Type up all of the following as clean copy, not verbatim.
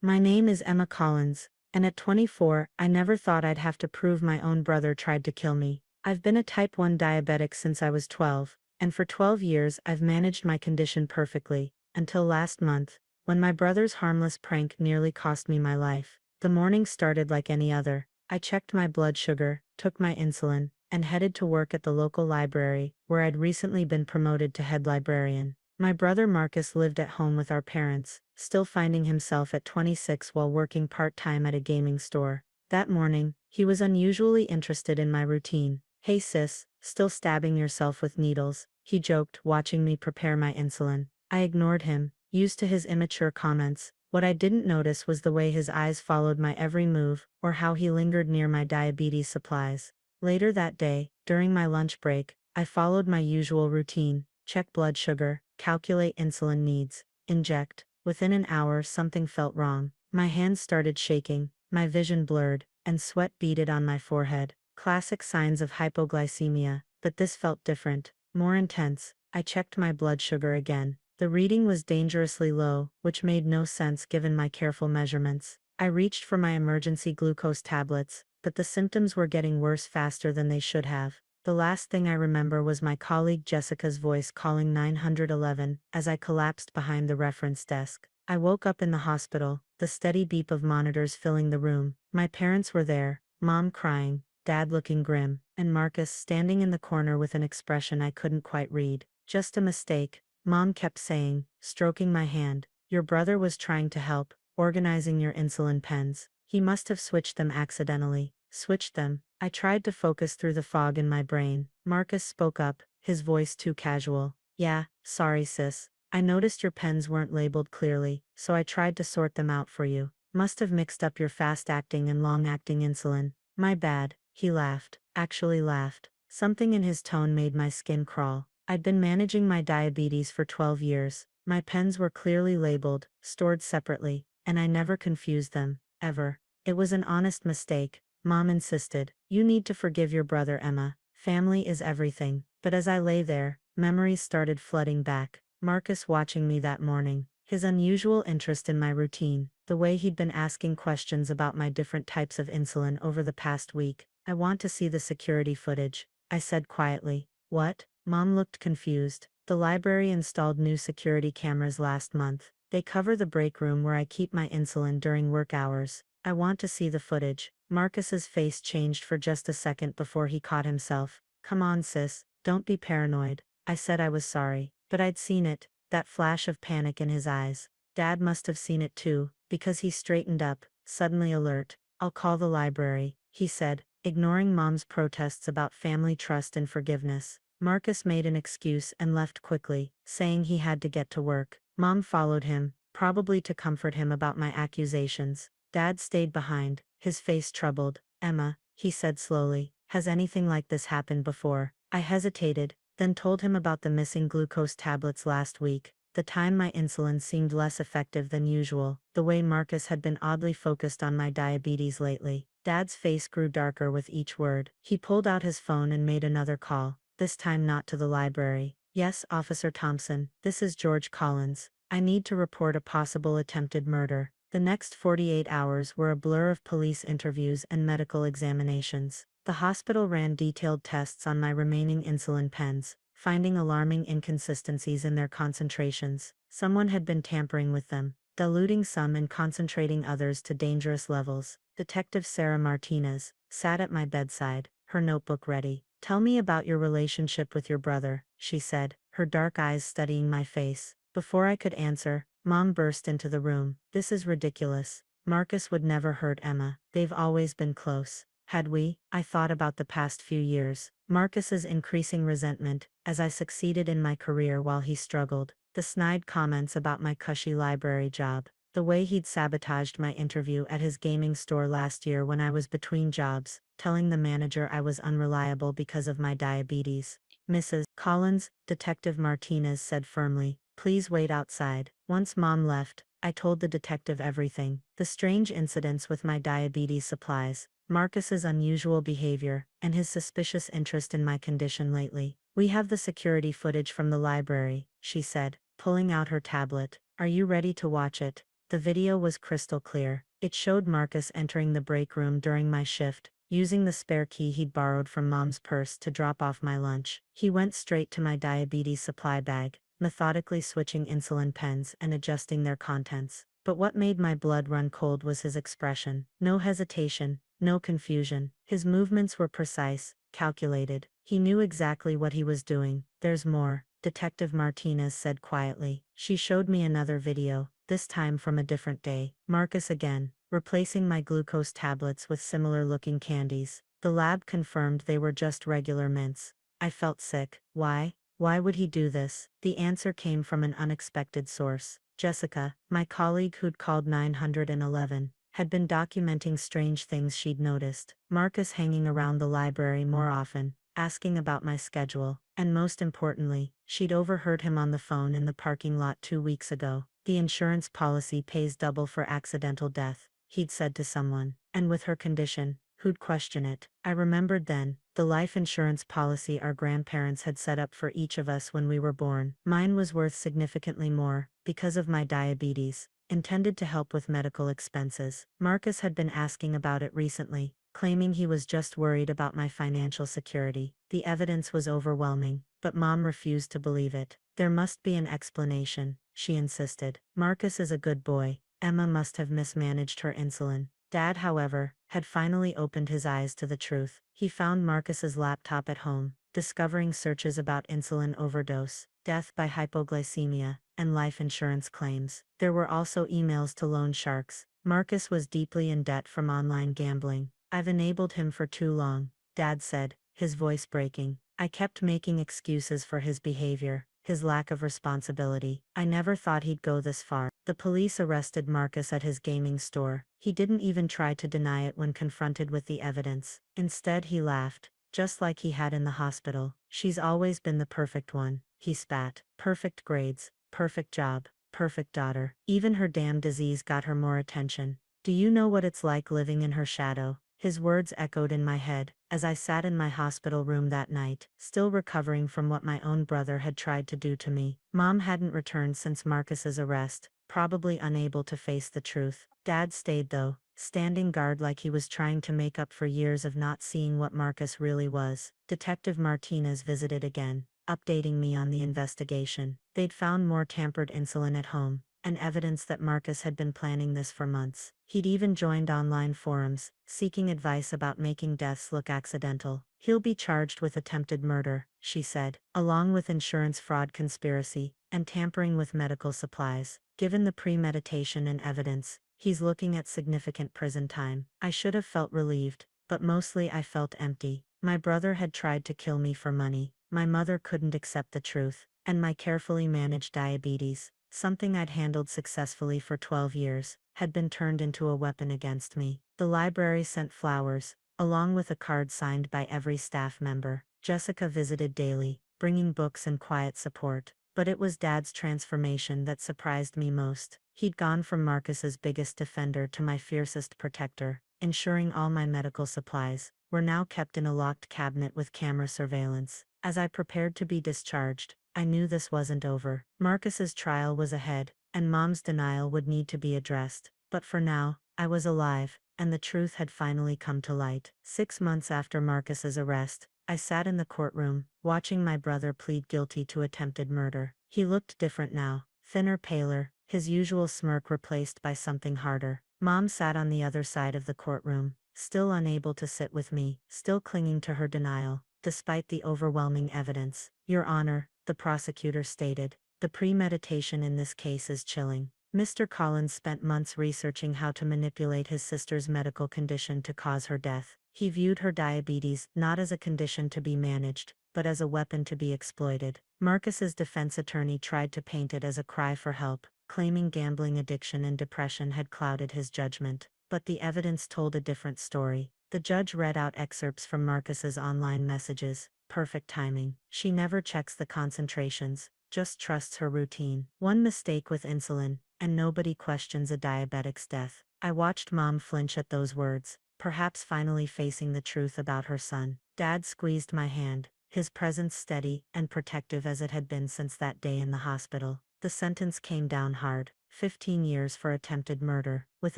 My name is Emma Collins, and at 24, I never thought I'd have to prove my own brother tried to kill me. I've been a type 1 diabetic since I was 12, and for 12 years I've managed my condition perfectly, until last month, when my brother's harmless prank nearly cost me my life. The morning started like any other. I checked my blood sugar, took my insulin, and headed to work at the local library, where I'd recently been promoted to head librarian. My brother Marcus lived at home with our parents, still finding himself at 26 while working part-time at a gaming store. That morning, he was unusually interested in my routine. "Hey sis, still stabbing yourself with needles?" he joked, watching me prepare my insulin. I ignored him, used to his immature comments. What I didn't notice was the way his eyes followed my every move, or how he lingered near my diabetes supplies. Later that day, during my lunch break, I followed my usual routine: check blood sugar, calculate insulin needs, inject. Within an hour, something felt wrong. My hands started shaking, my vision blurred, and sweat beaded on my forehead. Classic signs of hypoglycemia, but this felt different, more intense. I checked my blood sugar again. The reading was dangerously low, which made no sense given my careful measurements. I reached for my emergency glucose tablets, but the symptoms were getting worse faster than they should have. The last thing I remember was my colleague Jessica's voice calling 911 as I collapsed behind the reference desk. I woke up in the hospital, the steady beep of monitors filling the room. My parents were there, Mom crying, Dad looking grim, and Marcus standing in the corner with an expression I couldn't quite read. "Just a mistake," Mom kept saying, stroking my hand. "Your brother was trying to help, organizing your insulin pens. He must have switched them accidentally." Switched them? I tried to focus through the fog in my brain. Marcus spoke up, his voice too casual. "Yeah, sorry sis. I noticed your pens weren't labeled clearly, so I tried to sort them out for you. Must have mixed up your fast-acting and long-acting insulin. My bad." He laughed, actually laughed. Something in his tone made my skin crawl. I'd been managing my diabetes for 12 years. My pens were clearly labeled, stored separately, and I never confused them, ever. It was an honest mistake, Mom insisted. "You need to forgive your brother, Emma. Family is everything." But as I lay there, memories started flooding back. Marcus watching me that morning, his unusual interest in my routine, the way he'd been asking questions about my different types of insulin over the past week. "I want to see the security footage," I said quietly. "What?" Mom looked confused. "The library installed new security cameras last month. They cover the break room where I keep my insulin during work hours. I want to see the footage." Marcus's face changed for just a second before he caught himself. "Come on sis, don't be paranoid." I said I was sorry, but I'd seen it, that flash of panic in his eyes. Dad must have seen it too, because he straightened up, suddenly alert. "I'll call the library," he said, ignoring Mom's protests about family trust and forgiveness. Marcus made an excuse and left quickly, saying he had to get to work. Mom followed him, probably to comfort him about my accusations. Dad stayed behind, his face troubled. "Emma," he said slowly, "has anything like this happened before?" I hesitated, then told him about the missing glucose tablets last week, the time my insulin seemed less effective than usual, the way Marcus had been oddly focused on my diabetes lately. Dad's face grew darker with each word. He pulled out his phone and made another call, this time not to the library. "Yes, Officer Thompson, this is George Collins. I need to report a possible attempted murder." The next 48 hours were a blur of police interviews and medical examinations. The hospital ran detailed tests on my remaining insulin pens, finding alarming inconsistencies in their concentrations. Someone had been tampering with them, diluting some and concentrating others to dangerous levels. Detective Sarah Martinez sat at my bedside, her notebook ready. "Tell me about your relationship with your brother," she said, her dark eyes studying my face. Before I could answer, Mom burst into the room. "This is ridiculous. Marcus would never hurt Emma. They've always been close." Had we? I thought about the past few years. Marcus's increasing resentment, as I succeeded in my career while he struggled. The snide comments about my cushy library job. The way he'd sabotaged my interview at his gaming store last year when I was between jobs, telling the manager I was unreliable because of my diabetes. "Mrs. Collins," Detective Martinez said firmly, "please wait outside." Once Mom left, I told the detective everything. The strange incidents with my diabetes supplies, Marcus's unusual behavior, and his suspicious interest in my condition lately. "We have the security footage from the library," she said, pulling out her tablet. "Are you ready to watch it?" The video was crystal clear. It showed Marcus entering the break room during my shift, using the spare key he'd borrowed from Mom's purse to drop off my lunch. He went straight to my diabetes supply bag, methodically switching insulin pens and adjusting their contents. But what made my blood run cold was his expression. No hesitation, no confusion. His movements were precise, calculated. He knew exactly what he was doing. "There's more," Detective Martinez said quietly. She showed me another video, this time from a different day. Marcus again, replacing my glucose tablets with similar-looking candies. The lab confirmed they were just regular mints. I felt sick. Why? Why would he do this? The answer came from an unexpected source. Jessica, my colleague who'd called 911, had been documenting strange things she'd noticed. Marcus hanging around the library more often, asking about my schedule, and most importantly, she'd overheard him on the phone in the parking lot 2 weeks ago. "The insurance policy pays double for accidental death," he'd said to someone. And with her condition, who'd question it? I remembered then, the life insurance policy our grandparents had set up for each of us when we were born. Mine was worth significantly more, because of my diabetes, intended to help with medical expenses. Marcus had been asking about it recently, claiming he was just worried about my financial security. The evidence was overwhelming, but Mom refused to believe it. "There must be an explanation," she insisted. "Marcus is a good boy. Emma must have mismanaged her insulin." Dad, however, had finally opened his eyes to the truth. He found Marcus's laptop at home, discovering searches about insulin overdose, death by hypoglycemia, and life insurance claims. There were also emails to loan sharks. Marcus was deeply in debt from online gambling. "I've enabled him for too long," Dad said, his voice breaking. "I kept making excuses for his behavior, his lack of responsibility. I never thought he'd go this far." The police arrested Marcus at his gaming store. He didn't even try to deny it when confronted with the evidence. Instead, he laughed, just like he had in the hospital. "She's always been the perfect one," he spat. "Perfect grades, perfect job, perfect daughter. Even her damn disease got her more attention. Do you know what it's like living in her shadow?" His words echoed in my head, as I sat in my hospital room that night, still recovering from what my own brother had tried to do to me. Mom hadn't returned since Marcus's arrest, probably unable to face the truth. Dad stayed though, standing guard like he was trying to make up for years of not seeing what Marcus really was. Detective Martinez visited again, updating me on the investigation. They'd found more tampered insulin at home, and evidence that Marcus had been planning this for months. He'd even joined online forums, seeking advice about making deaths look accidental. "He'll be charged with attempted murder," she said, "along with insurance fraud conspiracy, and tampering with medical supplies. Given the premeditation and evidence, he's looking at significant prison time." I should have felt relieved, but mostly I felt empty. My brother had tried to kill me for money, my mother couldn't accept the truth, and my carefully managed diabetes, something I'd handled successfully for 12 years, had been turned into a weapon against me. The library sent flowers, along with a card signed by every staff member. Jessica visited daily, bringing books and quiet support. But it was Dad's transformation that surprised me most. He'd gone from Marcus's biggest defender to my fiercest protector, ensuring all my medical supplies were now kept in a locked cabinet with camera surveillance. As I prepared to be discharged, I knew this wasn't over. Marcus's trial was ahead, and Mom's denial would need to be addressed. But for now, I was alive, and the truth had finally come to light. 6 months after Marcus's arrest, I sat in the courtroom, watching my brother plead guilty to attempted murder. He looked different now, thinner, paler, his usual smirk replaced by something harder. Mom sat on the other side of the courtroom, still unable to sit with me, still clinging to her denial, despite the overwhelming evidence. "Your Honor," the prosecutor stated, "the premeditation in this case is chilling. Mr. Collins spent months researching how to manipulate his sister's medical condition to cause her death. He viewed her diabetes not as a condition to be managed, but as a weapon to be exploited." Marcus's defense attorney tried to paint it as a cry for help, claiming gambling addiction and depression had clouded his judgment. But the evidence told a different story. The judge read out excerpts from Marcus's online messages. Perfect timing. "She never checks the concentrations, just trusts her routine. One mistake with insulin, and nobody questions a diabetic's death." I watched Mom flinch at those words, perhaps finally facing the truth about her son. Dad squeezed my hand, his presence steady and protective as it had been since that day in the hospital. The sentence came down hard: 15 years for attempted murder, with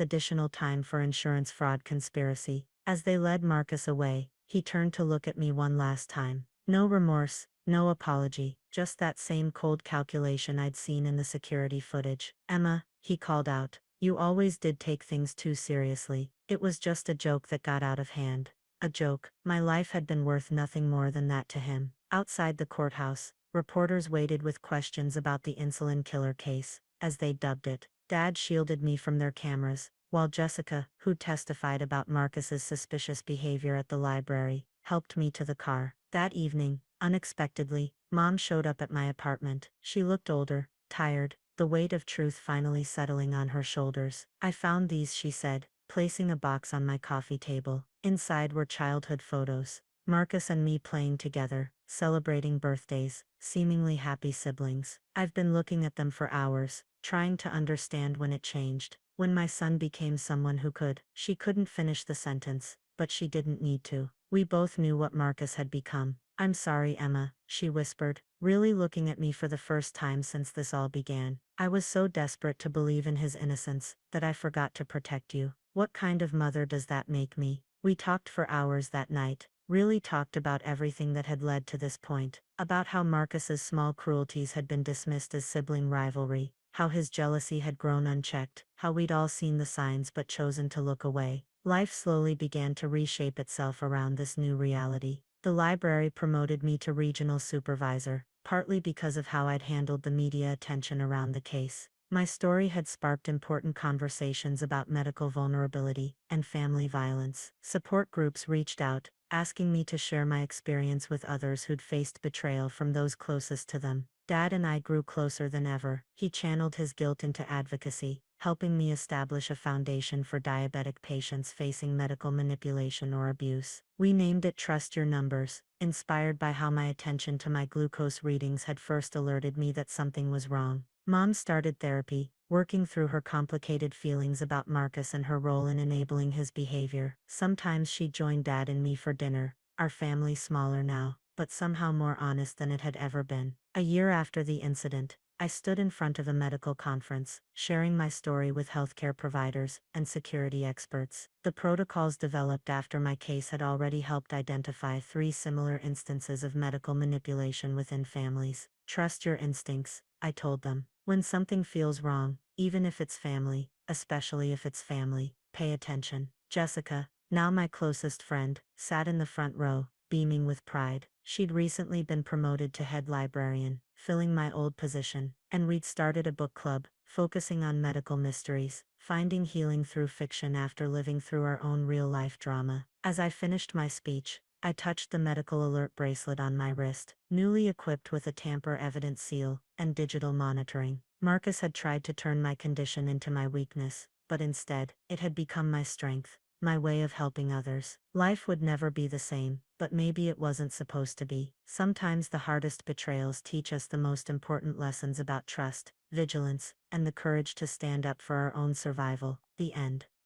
additional time for insurance fraud conspiracy. As they led Marcus away, he turned to look at me one last time. No remorse, no apology, just that same cold calculation I'd seen in the security footage. "Emma," he called out, "you always did take things too seriously. It was just a joke that got out of hand." A joke. My life had been worth nothing more than that to him. Outside the courthouse, reporters waited with questions about the insulin killer case, as they dubbed it. Dad shielded me from their cameras, while Jessica, who testified about Marcus's suspicious behavior at the library, helped me to the car. That evening, unexpectedly, Mom showed up at my apartment. She looked older, tired, the weight of truth finally settling on her shoulders. "I found these," she said, placing a box on my coffee table. Inside were childhood photos. Marcus and me playing together, celebrating birthdays, seemingly happy siblings. I've been looking at them for hours, trying to understand when it changed. When my son became someone who could. She couldn't finish the sentence, but she didn't need to. We both knew what Marcus had become. "I'm sorry, Emma," she whispered, really looking at me for the first time since this all began. "I was so desperate to believe in his innocence that I forgot to protect you." What kind of mother does that make me? We talked for hours that night, really talked about everything that had led to this point, about how Marcus's small cruelties had been dismissed as sibling rivalry, how his jealousy had grown unchecked, how we'd all seen the signs but chosen to look away. Life slowly began to reshape itself around this new reality. The library promoted me to regional supervisor, partly because of how I'd handled the media attention around the case. My story had sparked important conversations about medical vulnerability and family violence. Support groups reached out, asking me to share my experience with others who'd faced betrayal from those closest to them. Dad and I grew closer than ever. He channeled his guilt into advocacy, helping me establish a foundation for diabetic patients facing medical manipulation or abuse. We named it Trust Your Numbers, inspired by how my attention to my glucose readings had first alerted me that something was wrong. Mom started therapy, working through her complicated feelings about Marcus and her role in enabling his behavior. Sometimes she'd join Dad and me for dinner, our family smaller now, but somehow more honest than it had ever been. A year after the incident, I stood in front of a medical conference, sharing my story with healthcare providers and security experts. The protocols developed after my case had already helped identify 3 similar instances of medical manipulation within families. "Trust your instincts," I told them. "When something feels wrong, even if it's family, especially if it's family, pay attention." Jessica, now my closest friend, sat in the front row, beaming with pride. She'd recently been promoted to head librarian, filling my old position, and we'd started a book club, focusing on medical mysteries, finding healing through fiction after living through our own real-life drama. As I finished my speech, I touched the medical alert bracelet on my wrist, newly equipped with a tamper-evident seal and digital monitoring. Marcus had tried to turn my condition into my weakness, but instead, it had become my strength, my way of helping others. Life would never be the same, but maybe it wasn't supposed to be. Sometimes the hardest betrayals teach us the most important lessons about trust, vigilance, and the courage to stand up for our own survival. The end.